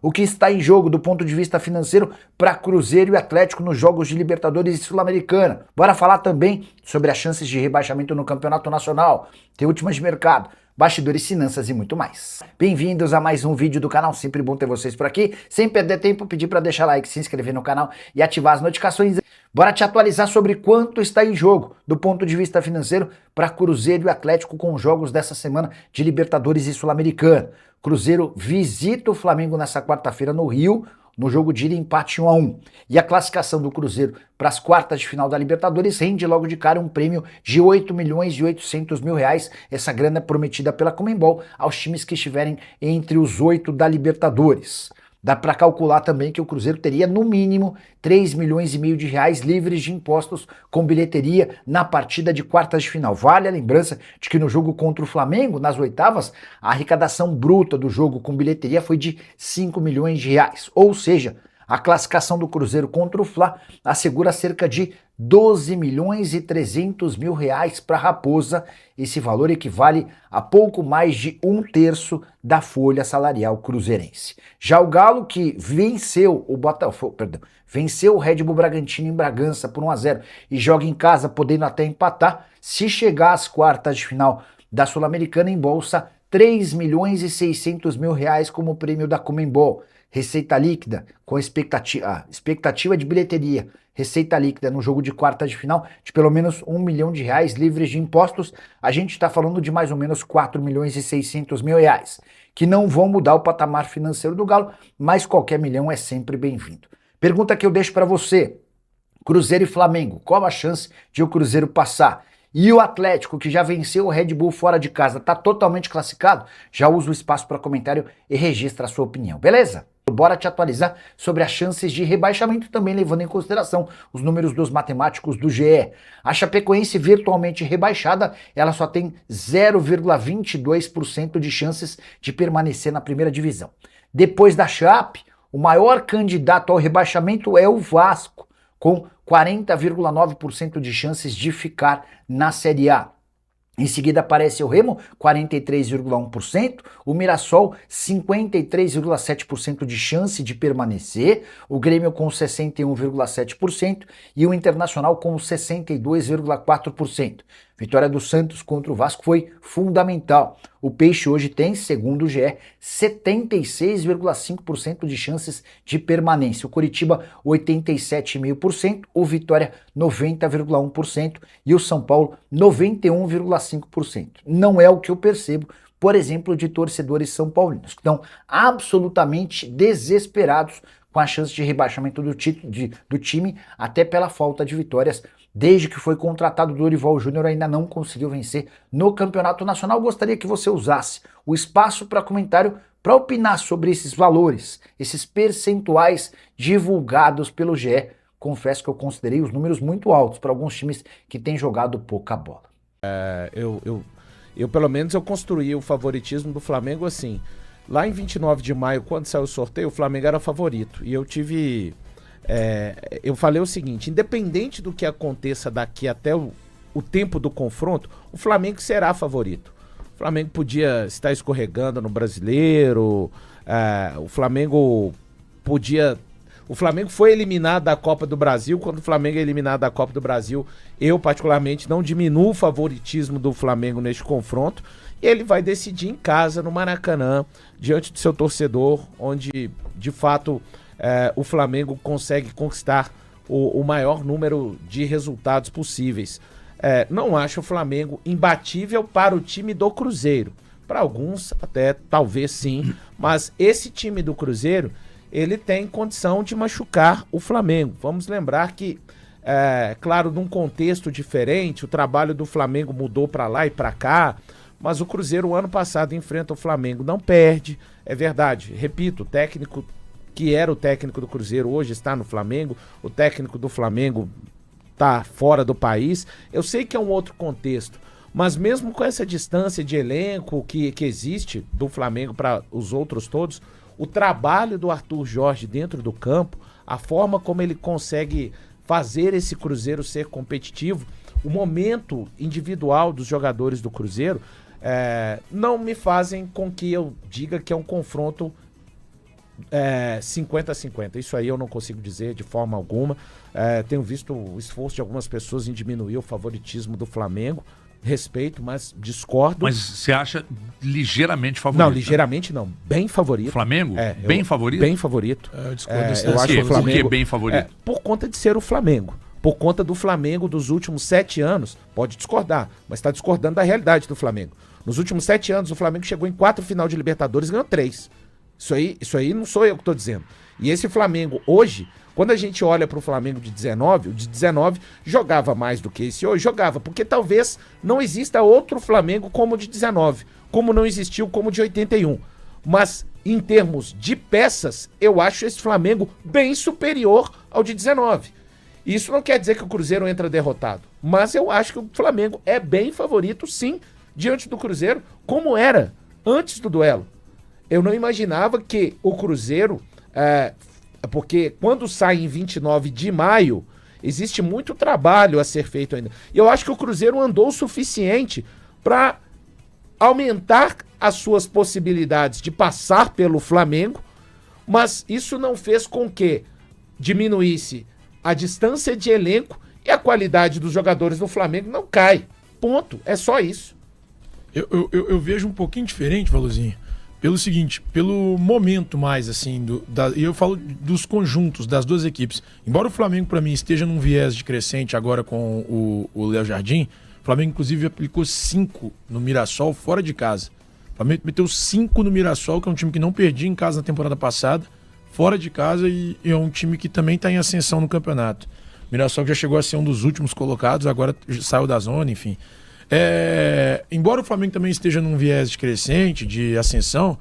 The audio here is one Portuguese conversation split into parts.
O que está em jogo do ponto de vista financeiro para Cruzeiro e Atlético nos jogos de Libertadores e Sul-Americana. Bora falar também sobre as chances de rebaixamento no Campeonato Nacional, ter últimas de mercado, bastidores, finanças e muito mais. Bem-vindos a mais um vídeo do canal, sempre bom ter vocês por aqui. Sem perder tempo, pedir para deixar like, se inscrever no canal e ativar as notificações. Bora te atualizar sobre quanto está em jogo do ponto de vista financeiro para Cruzeiro e Atlético com os jogos dessa semana de Libertadores e Sul-Americana. Cruzeiro visita o Flamengo nessa quarta-feira no Rio, no jogo de ida empate 1-1. E a classificação do Cruzeiro para as quartas de final da Libertadores rende logo de cara um prêmio de R$8.800.000. Essa grana é prometida pela Conmebol aos times que estiverem entre os 8 da Libertadores. Dá para calcular também que o Cruzeiro teria no mínimo R$3,5 milhões livres de impostos com bilheteria na partida de quartas de final. Vale a lembrança de que no jogo contra o Flamengo, nas oitavas, a arrecadação bruta do jogo com bilheteria foi de R$5 milhões. Ou seja, a classificação do Cruzeiro contra o Fla assegura cerca de R$12.300.000 para a Raposa. Esse valor equivale a pouco mais de 1/3 da folha salarial cruzeirense. Já o Galo, que venceu o Red Bull Bragantino em Bragança por 1-0 e joga em casa, podendo até empatar, se chegar às quartas de final da Sul-Americana, embolsa R$3.600.000 como prêmio da Conmebol. Receita líquida com expectativa de bilheteria, receita líquida no jogo de quarta de final de pelo menos R$1 milhão livres de impostos. A gente está falando de mais ou menos R$4.600.000, que não vão mudar o patamar financeiro do Galo, mas qualquer milhão é sempre bem-vindo. Pergunta que eu deixo para você: Cruzeiro e Flamengo, qual a chance de o Cruzeiro passar? E o Atlético, que já venceu o Red Bull fora de casa, está totalmente classificado? Já usa o espaço para comentário e registra a sua opinião, beleza? Bora te atualizar sobre as chances de rebaixamento, também levando em consideração os números dos matemáticos do GE. A Chapecoense virtualmente rebaixada, ela só tem 0,22% de chances de permanecer na primeira divisão. Depois da Chape, o maior candidato ao rebaixamento é o Vasco, com 40,9% de chances de ficar na Série A. Em seguida aparece o Remo, 43,1%, o Mirassol, 53,7% de chance de permanecer, o Grêmio com 61,7% e o Internacional com 62,4%. Vitória do Santos contra o Vasco foi fundamental. O Peixe hoje tem, segundo o GE, 76,5% de chances de permanência. O Coritiba, 87,5%, o Vitória, 90,1% e o São Paulo, 91,5%. Não é o que eu percebo, por exemplo, de torcedores são paulinos, que estão absolutamente desesperados com a chance de rebaixamento do time, até pela falta de vitórias. Desde que foi contratado, o Dorival Júnior ainda não conseguiu vencer no Campeonato Nacional. Gostaria que você usasse o espaço para comentário para opinar sobre esses valores, esses percentuais divulgados pelo GE. Confesso que eu considerei os números muito altos para alguns times que têm jogado pouca bola. Eu pelo menos eu construí o favoritismo do Flamengo assim. Lá em 29 de maio, quando saiu o sorteio, o Flamengo era favorito. E eu falei o seguinte: independente do que aconteça daqui até o tempo do confronto, o Flamengo será favorito. O Flamengo podia estar escorregando no Brasileiro, o Flamengo foi eliminado da Copa do Brasil. Quando o Flamengo é eliminado da Copa do Brasil, eu particularmente não diminuo o favoritismo do Flamengo neste confronto. Ele vai decidir em casa, no Maracanã, diante do seu torcedor, onde de fato o Flamengo consegue conquistar o maior número de resultados possíveis. Não acho o Flamengo imbatível para o time do Cruzeiro. Para alguns até talvez sim, mas esse time do Cruzeiro, ele tem condição de machucar o Flamengo. Vamos lembrar que, claro, num contexto diferente, o trabalho do Flamengo mudou para lá e para cá, mas o Cruzeiro o ano passado enfrenta o Flamengo, não perde, é verdade. Repito, o técnico que era o técnico do Cruzeiro hoje está no Flamengo, o técnico do Flamengo está fora do país. Eu sei que é um outro contexto, mas mesmo com essa distância de elenco que existe do Flamengo para os outros todos, o trabalho do Arthur Jorge dentro do campo, a forma como ele consegue fazer esse Cruzeiro ser competitivo, o momento individual dos jogadores do Cruzeiro, não me fazem com que eu diga que é um confronto 50-50. Isso aí eu não consigo dizer de forma alguma. Tenho visto o esforço de algumas pessoas em diminuir o favoritismo do Flamengo. Respeito, mas discordo. Mas você acha ligeiramente favorito? Não, ligeiramente não. Bem favorito. O Flamengo? Bem favorito? Bem favorito. Eu discordo. Eu acho que o Flamengo... Por que bem favorito? Por conta de ser o Flamengo. Por conta do Flamengo dos últimos 7 anos. Pode discordar, mas está discordando da realidade do Flamengo. Nos últimos 7 anos, o Flamengo chegou em 4 final de Libertadores e ganhou 3. Isso aí não sou eu que estou dizendo. E esse Flamengo hoje... Quando a gente olha para o Flamengo de 19, o de 19 jogava mais do que esse hoje, jogava, porque talvez não exista outro Flamengo como o de 19, como não existiu como o de 81. Mas em termos de peças, eu acho esse Flamengo bem superior ao de 19. Isso não quer dizer que o Cruzeiro entra derrotado, mas eu acho que o Flamengo é bem favorito, sim, diante do Cruzeiro, como era antes do duelo. Eu não imaginava que o Cruzeiro... porque quando sai em 29 de maio, existe muito trabalho a ser feito ainda. E eu acho que o Cruzeiro andou o suficiente para aumentar as suas possibilidades de passar pelo Flamengo, mas isso não fez com que diminuísse a distância de elenco e a qualidade dos jogadores do Flamengo não cai. Ponto. É só isso. Eu vejo um pouquinho diferente, Valuzinho. Pelo seguinte, pelo momento mais, assim, e eu falo dos conjuntos das duas equipes. Embora o Flamengo, para mim, esteja num viés de crescente agora com o Léo Jardim, o Flamengo, inclusive, aplicou 5 no Mirassol fora de casa. O Flamengo meteu 5 no Mirassol, que é um time que não perdia em casa na temporada passada, fora de casa, e é um time que também está em ascensão no campeonato. O Mirassol já chegou a ser um dos últimos colocados, agora saiu da zona, enfim... embora o Flamengo também esteja num viés de crescente, de ascensão,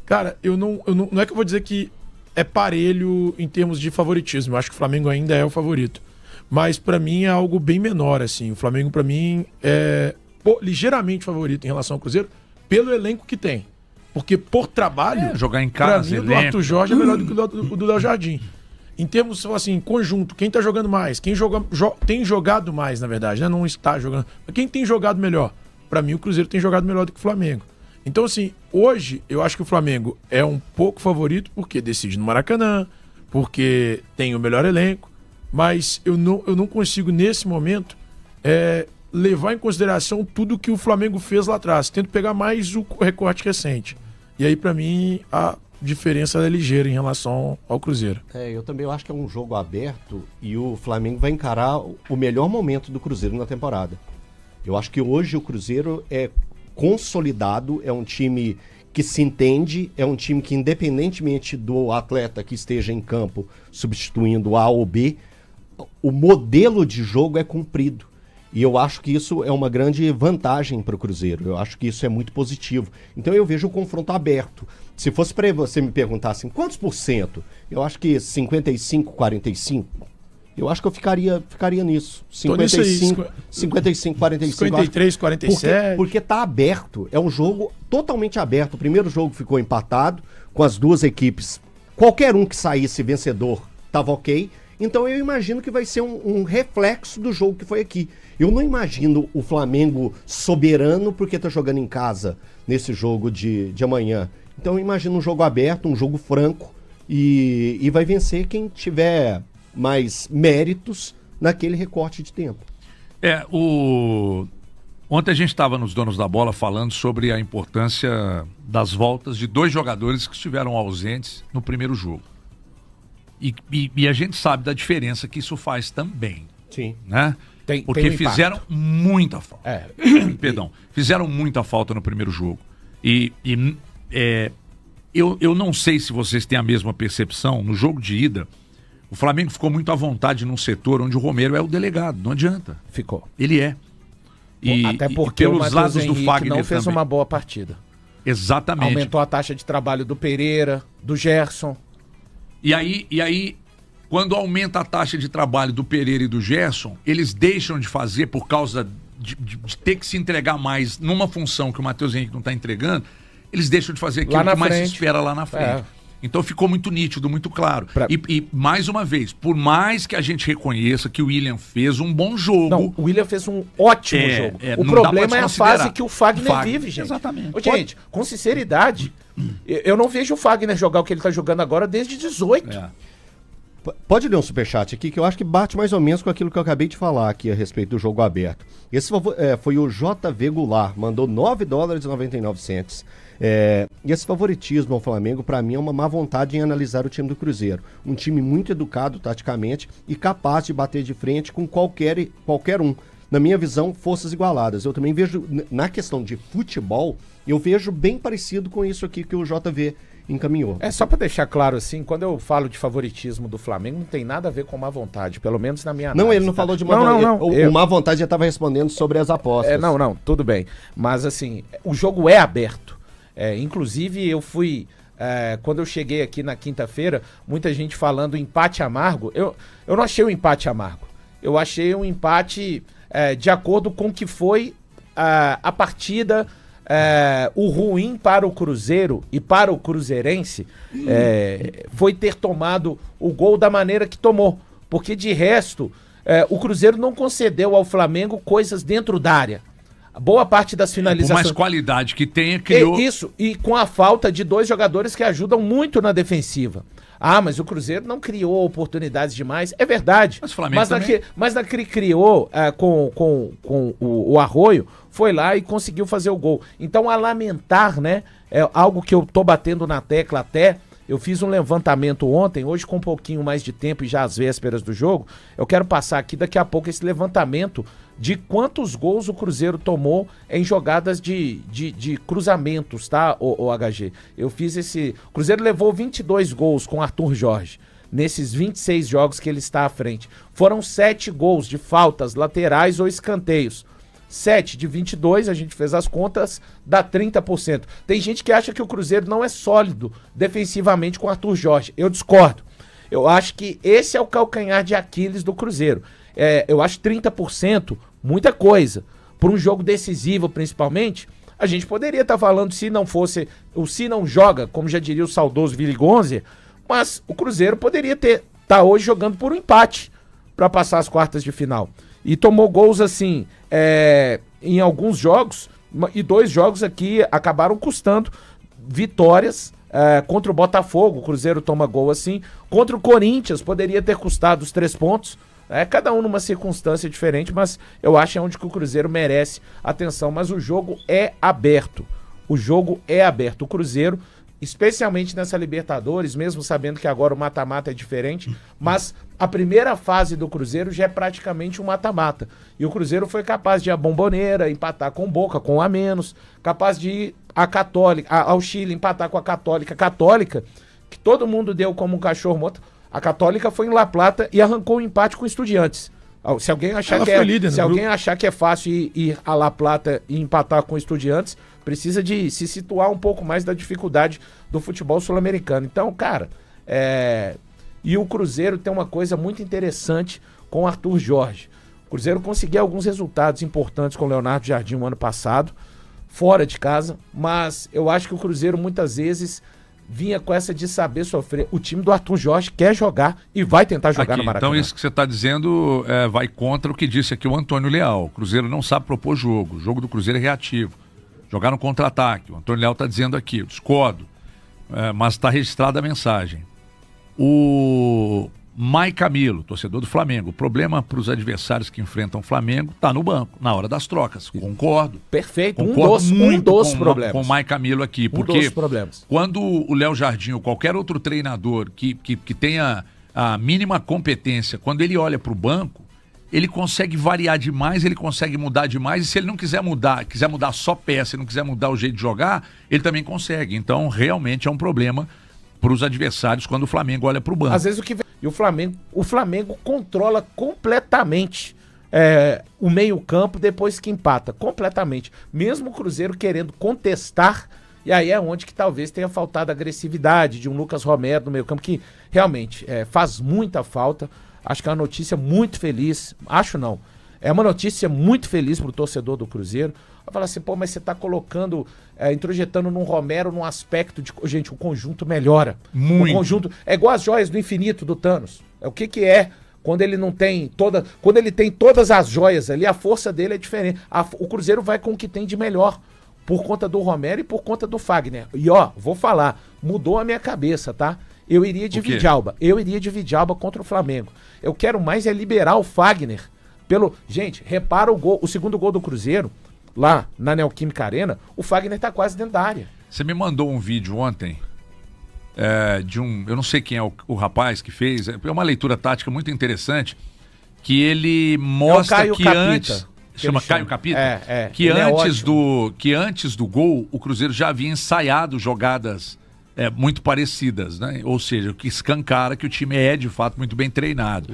cara, não é que eu vou dizer que é parelho em termos de favoritismo. Eu acho que o Flamengo ainda é o favorito. Mas pra mim é algo bem menor, assim. O Flamengo pra mim é ligeiramente favorito em relação ao Cruzeiro, pelo elenco que tem. Porque por trabalho, jogar em casa, pra mim, o do Arthur Jorge é melhor do que o do Léo Jardim. Em termos, assim, conjunto, quem tá jogando mais? Quem tem jogado mais, na verdade, né? Não está jogando. Mas quem tem jogado melhor? Pra mim, o Cruzeiro tem jogado melhor do que o Flamengo. Então, assim, hoje, eu acho que o Flamengo é um pouco favorito porque decide no Maracanã, porque tem o melhor elenco, mas eu não consigo, nesse momento, levar em consideração tudo que o Flamengo fez lá atrás. Tento pegar mais o recorte recente. E aí, pra mim, a diferença é ligeira em relação ao Cruzeiro. Eu também acho que é um jogo aberto e o Flamengo vai encarar o melhor momento do Cruzeiro na temporada. Eu acho que hoje o Cruzeiro é consolidado, é um time que se entende, é um time que, independentemente do atleta que esteja em campo substituindo A ou B, o modelo de jogo é cumprido. E eu acho que isso é uma grande vantagem para o Cruzeiro. Eu acho que isso é muito positivo. Então eu vejo o confronto aberto. Se fosse para você me perguntar assim, quantos por cento? Eu acho que 55, 45. Eu acho que eu ficaria nisso. 55, 45, 53, 47. Porque tá aberto. É um jogo totalmente aberto. O primeiro jogo ficou empatado com as duas equipes. Qualquer um que saísse vencedor estava ok. Então eu imagino que vai ser um reflexo do jogo que foi aqui. Eu não imagino o Flamengo soberano porque tá jogando em casa nesse jogo de amanhã. Então eu imagino um jogo aberto, um jogo franco e vai vencer quem tiver mais méritos naquele recorte de tempo. Ontem a gente estava nos Donos da Bola falando sobre a importância das voltas de 2 jogadores que estiveram ausentes no primeiro jogo. E a gente sabe da diferença que isso faz também. Sim. Né? Porque fizeram muita falta. Perdão. Fizeram muita falta no primeiro jogo. Eu não sei se vocês têm a mesma percepção. No jogo de ida, o Flamengo ficou muito à vontade num setor onde o Romero é o delegado. Não adianta. Ficou. Ele é. Até porque pelos o lados Henrique do Fagner não fez também. uma boa partida. Exatamente. Aumentou a taxa de trabalho do Pereira, do Gerson. E aí, quando aumenta a taxa de trabalho do Pereira e do Gerson, eles deixam de fazer por causa de ter que se entregar mais numa função que o Matheus Henrique não está entregando, eles deixam de fazer aquilo que mais se espera lá na frente. Então ficou muito nítido, muito claro. E mais uma vez, por mais que a gente reconheça que o William fez um bom jogo... Não, o William fez um ótimo jogo. O não dá problema pra é a desconsiderar. fase que o Fagner vive, gente. Exatamente. Ô, gente, com sinceridade, eu não vejo o Fagner jogar o que ele tá jogando agora desde 18. Pode ler um superchat aqui, que eu acho que bate mais ou menos com aquilo que eu acabei de falar aqui a respeito do jogo aberto. Esse foi o JV Goulart, mandou $9,99. E esse favoritismo ao Flamengo, para mim, é uma má vontade em analisar o time do Cruzeiro. Um time muito educado taticamente e capaz de bater de frente com qualquer um. Na minha visão, forças igualadas. Eu também vejo, na questão de futebol, eu vejo bem parecido com isso aqui que o JV encaminhou. Só pra deixar claro assim, quando eu falo de favoritismo do Flamengo, não tem nada a ver com má vontade, pelo menos na minha análise. Não, ele não falou de má vontade. O má vontade já estava respondendo sobre as apostas. Não, tudo bem. Mas assim, o jogo é aberto. Inclusive, eu fui... quando eu cheguei aqui na quinta-feira, muita gente falando empate amargo. Eu não achei um empate amargo. Eu achei um empate de acordo com o que foi a partida... o ruim para o Cruzeiro e para o cruzeirense foi ter tomado o gol da maneira que tomou, porque de resto o Cruzeiro não concedeu ao Flamengo coisas dentro da área. Boa parte das finalizações... Com mais qualidade que tenha, criou... Isso, e com a falta de dois jogadores que ajudam muito na defensiva. Mas o Cruzeiro não criou oportunidades demais. É verdade. Mas o Flamengo também... Mas naquele criou com o Arroio, foi lá e conseguiu fazer o gol. Então, a lamentar, né? É algo que eu tô batendo na tecla até. Eu fiz um levantamento ontem, hoje com um pouquinho mais de tempo e já às vésperas do jogo. Eu quero passar aqui daqui a pouco esse levantamento de quantos gols o Cruzeiro tomou em jogadas de cruzamentos, tá, o HG? Eu fiz esse... O Cruzeiro levou 22 gols com Arthur Jorge, nesses 26 jogos que ele está à frente. Foram 7 gols de faltas laterais ou escanteios. 7 de 22, a gente fez as contas, dá 30%. Tem gente que acha que o Cruzeiro não é sólido defensivamente com Arthur Jorge. Eu discordo. Eu acho que esse é o calcanhar de Aquiles do Cruzeiro. Eu acho 30% muita coisa. Por um jogo decisivo, principalmente, a gente poderia estar falando se não fosse, o se não joga, como já diria o saudoso Willy Gonzer, mas o Cruzeiro poderia estar hoje jogando por um empate para passar as quartas de final. E tomou gols assim, em alguns jogos, e 2 jogos aqui acabaram custando vitórias. Contra o Botafogo, o Cruzeiro toma gol assim. Contra o Corinthians, poderia ter custado os 3 pontos. Cada um numa circunstância diferente, mas eu acho onde que o Cruzeiro merece atenção. Mas o jogo é aberto. O jogo é aberto. O Cruzeiro, especialmente nessa Libertadores, mesmo sabendo que agora o mata-mata é diferente, mas a primeira fase do Cruzeiro já é praticamente um mata-mata. E o Cruzeiro foi capaz de ir à Bombonera, empatar com o Boca, com um a menos, capaz de ir à Católica, ao Chile, empatar com a Católica. Católica, que todo mundo deu como um cachorro morto, a Católica foi em La Plata e arrancou um empate com o Estudiantes. Se alguém achar achar que é fácil ir a La Plata e empatar com o Estudiantes, precisa de se situar um pouco mais da dificuldade do futebol sul-americano. Então, cara, e o Cruzeiro tem uma coisa muito interessante com o Arthur Jorge. O Cruzeiro conseguiu alguns resultados importantes com o Leonardo Jardim no ano passado, fora de casa, mas eu acho que o Cruzeiro muitas vezes vinha com essa de saber sofrer. O time do Arthur Jorge quer jogar e vai tentar jogar no Maracanã. Então isso que você está dizendo vai contra o que disse aqui o Antônio Leal. O Cruzeiro não sabe propor jogo. O jogo do Cruzeiro é reativo. Jogar no contra-ataque. O Antônio Leal está dizendo aqui, eu discordo. Mas está registrada a mensagem. O Mai Camilo, torcedor do Flamengo. O problema para os adversários que enfrentam o Flamengo está no banco, na hora das trocas. Concordo. Perfeito. Concordo Um dos problemas. Com o Mai Camilo aqui. Porque dos problemas. Quando o Léo Jardim ou qualquer outro treinador que tenha a mínima competência, quando ele olha para o banco, ele consegue variar demais, ele consegue mudar demais, e se ele não quiser mudar só peça e não quiser mudar o jeito de jogar, ele também consegue. Então, realmente é um problema para os adversários quando o Flamengo olha para o banco. Às vezes o Flamengo controla completamente o meio-campo depois que empata, completamente. Mesmo o Cruzeiro querendo contestar, e aí é onde que talvez tenha faltado a agressividade de um Lucas Romero no meio-campo, que realmente faz muita falta. Acho que é uma notícia muito feliz, acho não. É uma notícia muito feliz pro torcedor do Cruzeiro. Vai falar assim, pô, mas você tá colocando, introjetando num Romero num aspecto de... Gente, o conjunto melhora. Muito. O conjunto é igual as joias do infinito do Thanos. É o que é quando ele não tem quando ele tem todas as joias ali, a força dele é diferente. O Cruzeiro vai com o que tem de melhor, por conta do Romero e por conta do Fagner. E ó, vou falar, mudou a minha cabeça, tá? Eu iria de Vidalba. Eu iria de Vidalba contra o Flamengo. Eu quero mais é liberar o Fagner Gente, repara o gol, o segundo gol do Cruzeiro, lá na Neoquímica Arena, o Fagner tá quase dentro da área. Você me mandou um vídeo ontem de eu não sei quem é o rapaz que fez, é uma leitura tática muito interessante, que ele mostra que Capita, antes... Chama Caio Capita? Que que antes do gol, o Cruzeiro já havia ensaiado jogadas muito parecidas, né? Ou seja, o que escancara que o time é de fato muito bem treinado.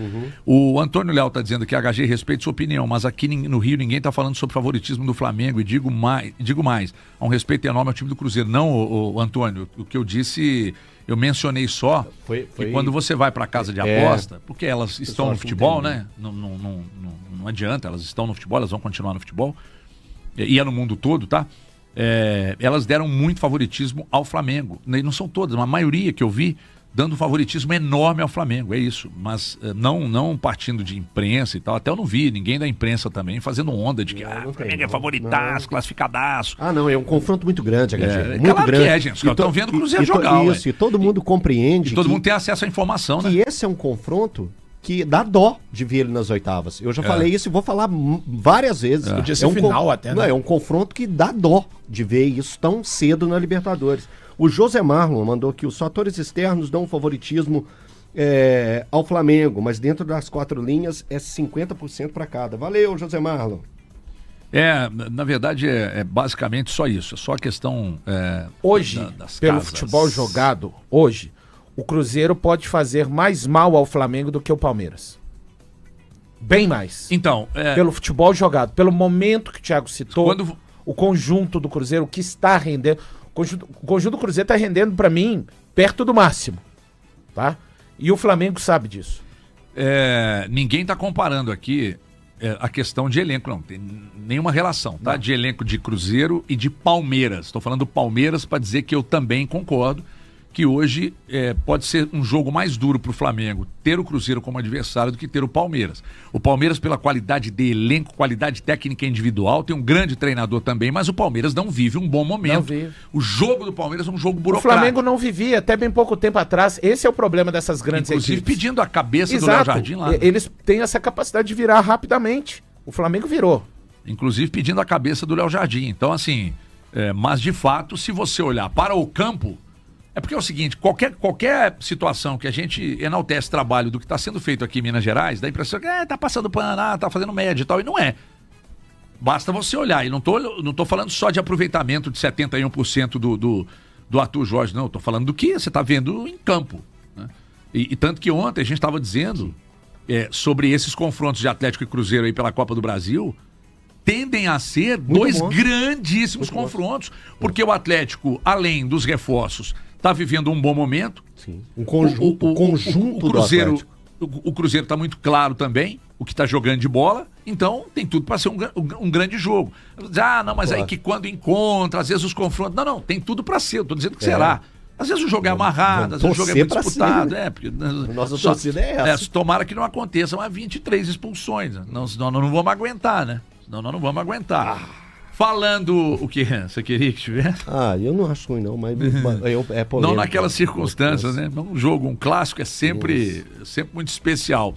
O Antônio Léo está dizendo que a HG respeita sua opinião, mas aqui no Rio ninguém está falando sobre favoritismo do Flamengo, e digo mais, há um respeito enorme ao time do Cruzeiro. Não, Antônio, o que eu disse, eu mencionei só que quando você vai para a casa de aposta, porque elas estão no futebol, né? Não adianta, elas estão no futebol, elas vão continuar no futebol, e é no mundo todo, tá? Elas deram muito favoritismo ao Flamengo. E não são todas, mas a maioria que eu vi dando favoritismo enorme ao Flamengo, é isso. Mas não partindo de imprensa e tal. Até eu não vi ninguém da imprensa também fazendo onda de que o Flamengo é favoritaço, classificadaço. Não, é um confronto muito grande, HG. Muito claro grande. Que é, gente. Os caras estão vendo o Cruzeiro jogar. Isso, e todo mundo compreende. E todo mundo tem acesso à informação, que né? esse é um confronto que dá dó de ver ele nas oitavas. Eu já falei isso e vou falar várias vezes. Podia ser final até, né? Não, é um confronto que dá dó de ver isso tão cedo na Libertadores. O José Marlon mandou que os fatores externos dão um favoritismo ao Flamengo, mas dentro das 4 linhas é 50% para cada. Valeu, José Marlon. Na verdade é basicamente só isso. É só a questão hoje, das pelo casas. futebol jogado, hoje, o Cruzeiro pode fazer mais mal ao Flamengo do que o Palmeiras. Bem mais. Então, pelo futebol jogado, pelo momento que o Thiago citou, o conjunto do Cruzeiro, o que está rendendo. O conjunto do Cruzeiro está rendendo, para mim, perto do máximo. Tá? E o Flamengo sabe disso. Ninguém está comparando aqui a questão de elenco, não. Tem nenhuma relação, tá? De elenco de Cruzeiro e de Palmeiras. Estou falando do Palmeiras para dizer que eu também concordo que hoje pode ser um jogo mais duro para o Flamengo ter o Cruzeiro como adversário do que ter o Palmeiras. O Palmeiras, pela qualidade de elenco, qualidade técnica individual, tem um grande treinador também, mas o Palmeiras não vive um bom momento. Não vive. O jogo do Palmeiras é um jogo burocrático. O Flamengo não vivia até bem pouco tempo atrás. Esse é o problema dessas grandes equipes. Inclusive pedindo a cabeça do Léo Jardim lá. Eles têm essa capacidade de virar rapidamente. O Flamengo virou. Inclusive pedindo a cabeça do Léo Jardim. Então, assim, mas de fato, se você olhar para o campo, é porque é o seguinte, qualquer situação que a gente enaltece trabalho do que está sendo feito aqui em Minas Gerais, dá a impressão que tá passando pano, tá fazendo média e tal, e não é. Basta você olhar, e não tô falando só de aproveitamento de 71% do Arthur Jorge, não, eu tô falando do que você está vendo em campo, né? E tanto que ontem a gente estava dizendo sobre esses confrontos de Atlético e Cruzeiro aí pela Copa do Brasil, tendem a ser dois grandíssimos confrontos, porque o Atlético, além dos reforços, está vivendo um bom momento. Sim. O conjunto do Cruzeiro, o Cruzeiro está muito claro também, o que está jogando de bola, então tem tudo para ser um grande jogo. Não, mas aí que quando encontra, às vezes os confrontos... Não, tem tudo para ser, eu estou dizendo que será. Às vezes o jogo é amarrado, às vezes o jogo é muito disputado. Porque nossa torcida é essa. Tomara que não aconteça, mas 23 expulsões, né? Senão nós não vamos aguentar, né? Senão nós não vamos aguentar. Falando o que você queria que tivesse? Eu não acho ruim não, mas é polêmico. Não naquelas circunstâncias, né? Um jogo, um clássico é sempre muito especial.